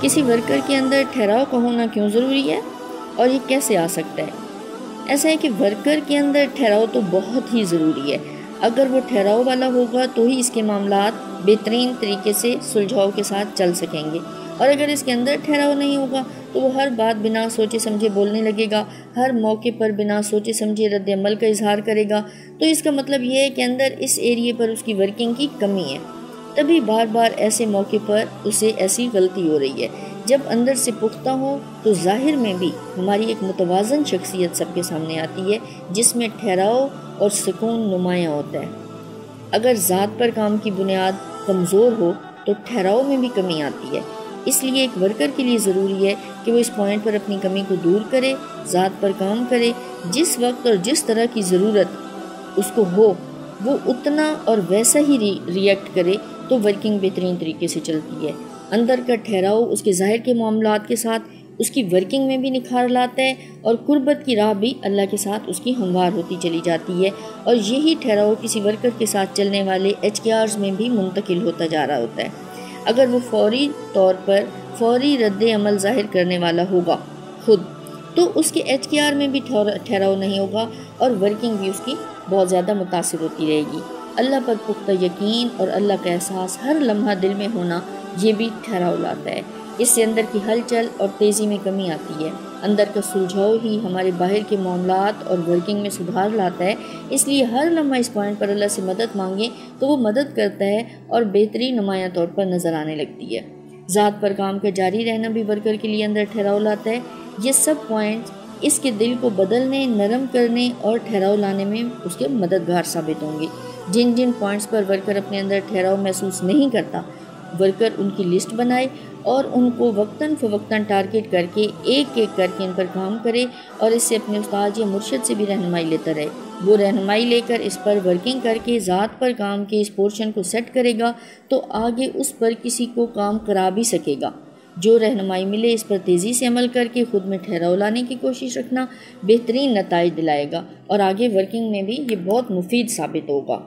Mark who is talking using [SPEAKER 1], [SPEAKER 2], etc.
[SPEAKER 1] کسی ورکر کے اندر ٹھہراؤ کا ہونا کیوں ضروری ہے اور یہ کیسے آ سکتا ہے؟ ایسا ہے کہ ورکر کے اندر ٹھہراؤ تو بہت ہی ضروری ہے۔ اگر وہ ٹھہراؤ والا ہوگا تو ہی اس کے معاملات بہترین طریقے سے سلجھاؤ کے ساتھ چل سکیں گے، اور اگر اس کے اندر ٹھہراؤ نہیں ہوگا تو وہ ہر بات بنا سوچے سمجھے بولنے لگے گا، ہر موقع پر بنا سوچے سمجھے رد عمل کا اظہار کرے گا، تو اس کا مطلب یہ ہے کہ اندر اس ایریے پر اس کی ورکنگ کی کمی ہے۔ تبھی بار بار ایسے موقع پر اسے ایسی غلطی ہو رہی ہے۔ جب اندر سے پختہ ہو تو ظاہر میں بھی ہماری ایک متوازن شخصیت سب کے سامنے آتی ہے، جس میں ٹھہراؤ اور سکون نمایاں ہوتا ہے۔ اگر ذات پر کام کی بنیاد کمزور ہو تو ٹھہراؤ میں بھی کمی آتی ہے۔ اس لیے ایک ورکر کے لیے ضروری ہے کہ وہ اس پوائنٹ پر اپنی کمی کو دور کرے، ذات پر کام کرے، جس وقت اور جس طرح کی ضرورت اس کو ہو وہ اتنا اور ویسا ہی ری ایکٹ کرے، تو ورکنگ بہترین طریقے سے چلتی ہے۔ اندر کا ٹھہراؤ اس کے ظاہر کے معاملات کے ساتھ اس کی ورکنگ میں بھی نکھار لاتا ہے، اور قربت کی راہ بھی اللہ کے ساتھ اس کی ہموار ہوتی چلی جاتی ہے، اور یہی ٹھہراؤ کسی ورکر کے ساتھ چلنے والے HKRs میں بھی منتقل ہوتا جا رہا ہوتا ہے۔ اگر وہ فوری طور پر فوری رد عمل ظاہر کرنے والا ہوگا خود، تو اس کے HKR میں بھی ٹھہراؤ نہیں ہوگا، اور ورکنگ بھی اس کی بہت زیادہ متاثر ہوتی رہے گی۔ اللہ پر پختہ یقین اور اللہ کا احساس ہر لمحہ دل میں ہونا، یہ بھی ٹھہراؤ لاتا ہے۔ اس سے اندر کی ہلچل اور تیزی میں کمی آتی ہے۔ اندر کا سلجھاؤ ہی ہمارے باہر کے معاملات اور ورکنگ میں سدھار لاتا ہے۔ اس لیے ہر لمحہ اس پوائنٹ پر اللہ سے مدد مانگیں تو وہ مدد کرتا ہے اور بہتری نمایاں طور پر نظر آنے لگتی ہے۔ ذات پر کام کا جاری رہنا بھی ورکر کے لیے اندر ٹھہراؤ لاتا ہے۔ یہ سب پوائنٹس اس کے دل کو بدلنے، نرم کرنے اور ٹھہراؤ لانے میں اس کے مددگار ثابت ہوں گے۔ جن جن پوائنٹس پر ورکر اپنے اندر ٹھہراؤ محسوس نہیں کرتا، ورکر ان کی لسٹ بنائے اور ان کو وقتاً فوقتاً ٹارگٹ کر کے ایک ایک کر کے ان پر کام کرے، اور اس سے اپنے استاد یا مرشد سے بھی رہنمائی لیتا رہے۔ وہ رہنمائی لے کر اس پر ورکنگ کر کے ذات پر کام کے اس پورشن کو سیٹ کرے گا تو آگے اس پر کسی کو کام کرا بھی سکے گا۔ جو رہنمائی ملے اس پر تیزی سے عمل کر کے خود میں ٹھہراؤ لانے کی کوشش رکھنا بہترین نتائج دلائے گا، اور آگے ورکنگ میں بھی یہ بہت مفید ثابت ہوگا۔